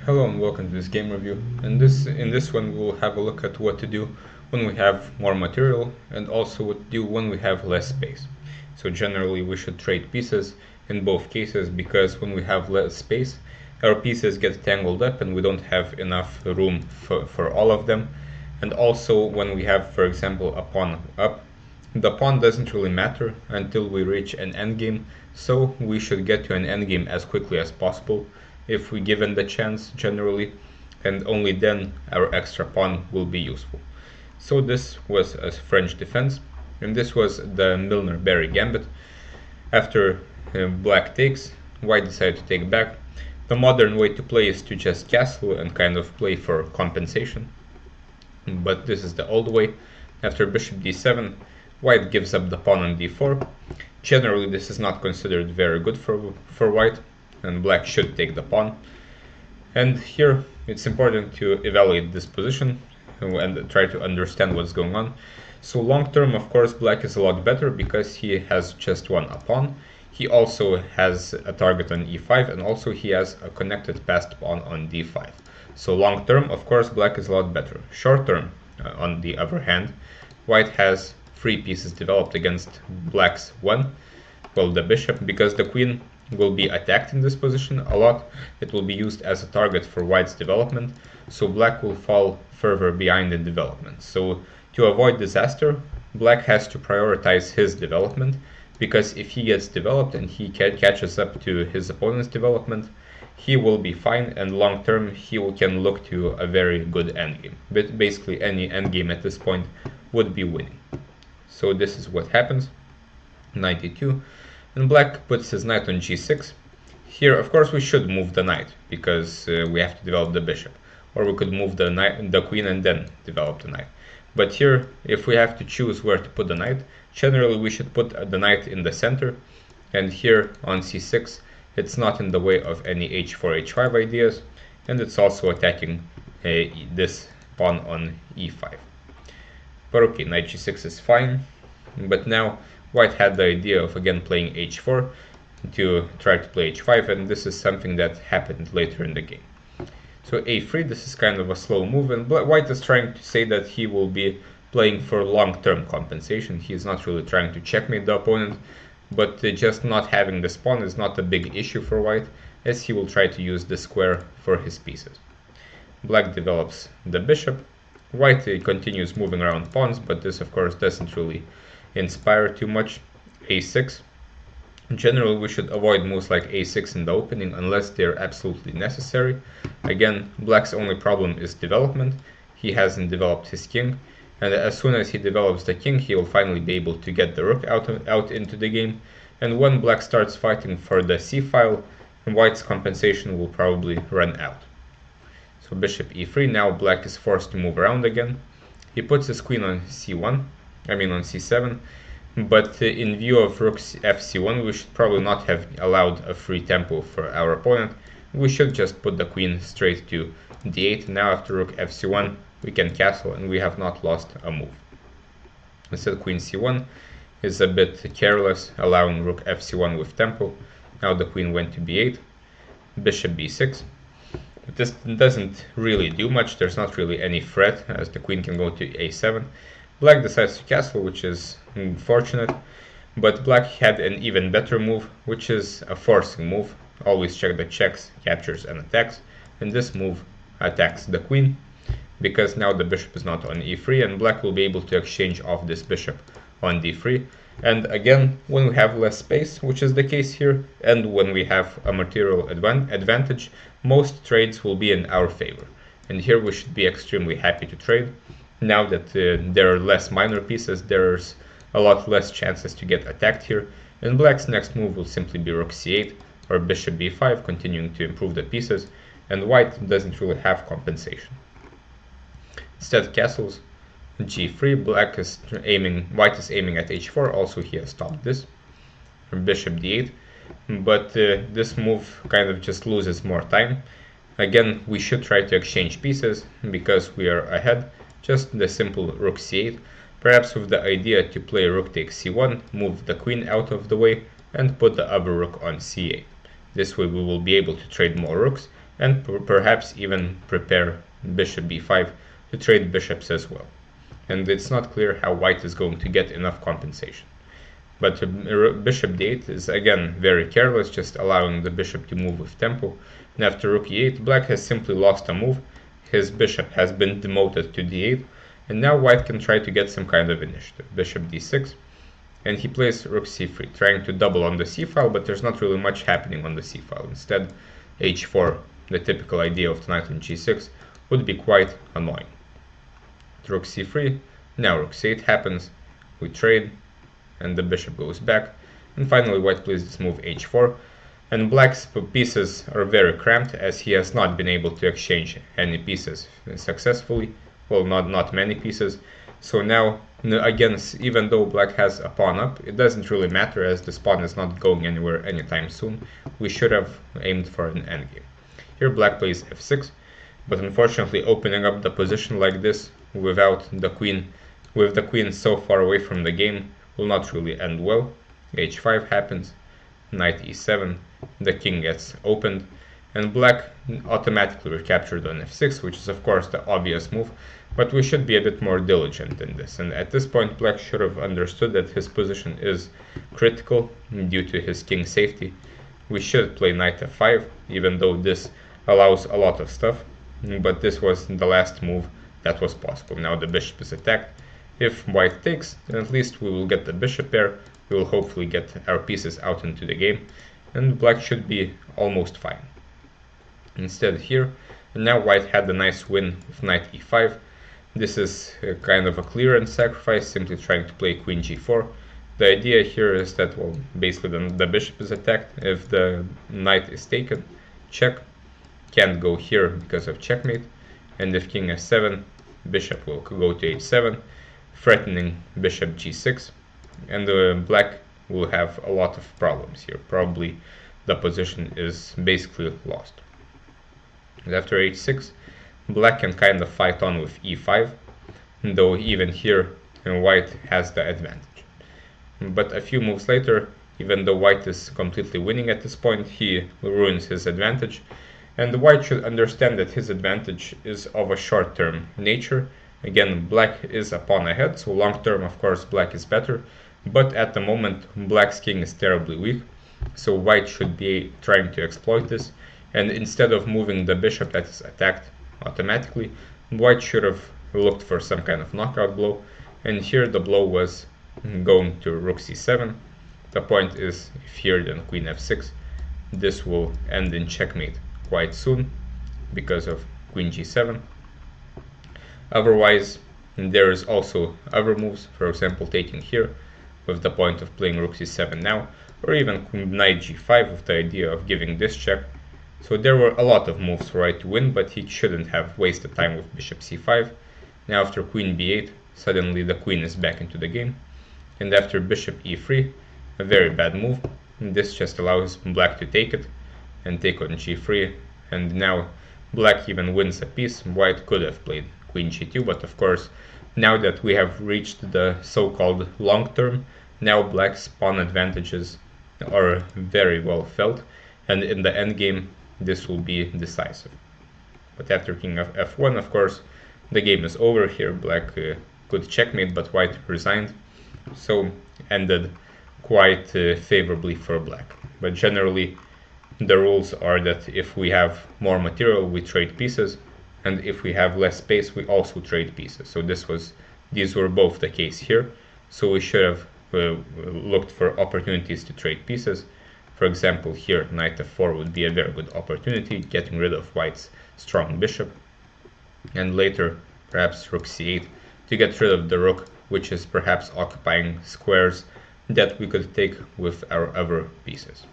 Hello and welcome to this game review. In this one we'll have a look at what to do when we have more material and also what to do when we have less space. So generally we should trade pieces in both cases because when we have less space our pieces get tangled up and we don't have enough room for all of them. And also when we have, for example, a pawn up, the pawn doesn't really matter until we reach an endgame, so we should get to an endgame as quickly as possible if we given the chance generally, and only then our extra pawn will be useful. So this was a French defense, and this was the Milner-Berry gambit. After black takes, white decided to take back. The modern way to play is to just castle and kind of play for compensation, but this is the old way. After bishop d7, white gives up the pawn on d4. Generally this is not considered very good for white, and black should take the pawn. And here it's important to evaluate this position and try to understand what's going on. So long term, of course, black is a lot better because he has just won a pawn. He also has a target on e5, and also he has a connected passed pawn on d5. So long term, of course, black is a lot better. Short term, on the other hand, white has 3 pieces developed against black's 1. Well, the bishop, because the queen will be attacked in this position a lot. It will be used as a target for white's development, so black will fall further behind in development. So to avoid disaster, black has to prioritize his development, because if he gets developed and he catches up to his opponent's development, he will be fine, and long term he can look to a very good endgame. But basically any endgame at this point would be winning. So this is what happens. 92. And black puts his knight on g6. Here, of course, we should move the knight because we have to develop the bishop, or we could move the queen and then develop the knight. But here, if we have to choose where to put the knight, generally we should put the knight in the center. And here on c6, it's not in the way of any h4, h5 ideas, and it's also attacking this pawn on e5. But okay, knight g6 is fine. But now white had the idea of again playing h4 to try to play h5, and this is something that happened later in the game. So a3, this is kind of a slow move, and white is trying to say that he will be playing for long-term compensation. He is not really trying to checkmate the opponent, but just not having this pawn is not a big issue for white, as he will try to use the square for his pieces. Black develops the bishop. White continues moving around pawns, but this of course doesn't really inspire too much. a6. Generally we should avoid moves like a6 in the opening unless they're absolutely necessary. Again, black's only problem is development. He hasn't developed his king, and as soon as he develops the king he will finally be able to get the rook out into the game. And when black starts fighting for the c-file, white's compensation will probably run out. So bishop e3, now black is forced to move around again. He puts his queen on c1, on c7, but in view of rook fc1 we should probably not have allowed a free tempo for our opponent. We should just put the queen straight to d8. Now after rook fc1 we can castle and we have not lost a move. Instead queen c1 is a bit careless, allowing rook fc1 with tempo. Now the queen went to b8, bishop b6. But this doesn't really do much, there's not really any threat as the queen can go to a7. Black decides to castle, which is fortunate, but black had an even better move, which is a forcing move. Always check the checks, captures and attacks, and this move attacks the queen, because now the bishop is not on e3 and black will be able to exchange off this bishop on d3. And again, when we have less space, which is the case here, and when we have a material advantage, most trades will be in our favor. And here we should be extremely happy to trade. Now that there are less minor pieces, there's a lot less chances to get attacked here, and black's next move will simply be rook c8 or bishop b5, continuing to improve the pieces, and white doesn't really have compensation. Instead castles g3, white is aiming at h4, also he has stopped this, bishop d8, but this move kind of just loses more time. Again, we should try to exchange pieces because we are ahead. Just the simple rook c8, perhaps with the idea to play rook takes c1, move the queen out of the way, and put the other rook on c8. This way we will be able to trade more rooks, and perhaps even prepare bishop b5 to trade bishops as well. And it's not clear how white is going to get enough compensation. But bishop d8 is again very careless, just allowing the bishop to move with tempo. And after rook e8, black has simply lost a move. His bishop has been demoted to d8, and now white can try to get some kind of initiative. Bishop d6, and he plays rook c3, trying to double on the c-file, but there's not really much happening on the c-file. Instead, h4, the typical idea of knight on g6, would be quite annoying. Rook c3, now rook c8 happens, we trade, and the bishop goes back, and finally white plays this move h4, and black's pieces are very cramped as he has not been able to exchange any pieces successfully, well, not many pieces. So now, again, even though black has a pawn up, it doesn't really matter as this pawn is not going anywhere anytime soon. We should have aimed for an endgame. Here black plays f6, but unfortunately opening up the position like this without the queen, with the queen so far away from the game, will not really end well. h5 happens, knight e7, the king gets opened, and black automatically recaptured on f6, which is of course the obvious move, but we should be a bit more diligent in this. And at this point black should have understood that his position is critical due to his king safety. We should play knight f5, even though this allows a lot of stuff, but this was the last move that was possible. Now the bishop is attacked. If white takes, then at least we will get the bishop pair. We will hopefully get our pieces out into the game, and black should be almost fine. Instead here, and now white had a nice win with knight e5. This is kind of a clearance sacrifice, simply trying to play queen g4. The idea here is that, well, basically the bishop is attacked. If the knight is taken, check, can't go here because of checkmate, and if king f7, bishop will go to h7, threatening bishop g6, and black will have a lot of problems here. Probably the position is basically lost. And after h6, black can kind of fight on with e5, though even here white has the advantage. But a few moves later, even though white is completely winning at this point, he ruins his advantage, and white should understand that his advantage is of a short-term nature. Again, black is a pawn ahead, so long-term, of course, black is better, but at the moment, black's king is terribly weak, so white should be trying to exploit this, and instead of moving the bishop that is attacked automatically, white should have looked for some kind of knockout blow, and here the blow was going to rook c7. The point is, if here then queen f6, this will end in checkmate quite soon because of queen g7. Otherwise, there is also other moves, for example taking here with the point of playing rook c7 now, or even knight g5 with the idea of giving this check. So there were a lot of moves for white to win, but he shouldn't have wasted time with bishop c5. Now after queen b8, suddenly the queen is back into the game, and after bishop e3, a very bad move. This just allows black to take it and take on g3, and now black even wins a piece. White could have played queen g2, but of course, now that we have reached the so-called long term, now black's pawn advantages are very well felt, and in the endgame this will be decisive. But after king of f1, of course, the game is over. Here black could checkmate, but white resigned, so ended quite favorably for black. But generally, the rules are that if we have more material, we trade pieces, and if we have less space, we also trade pieces. So these were both the case here. So we should have looked for opportunities to trade pieces. For example, here knight f4 would be a very good opportunity, getting rid of white's strong bishop, and later perhaps rook c8 to get rid of the rook, which is perhaps occupying squares that we could take with our other pieces.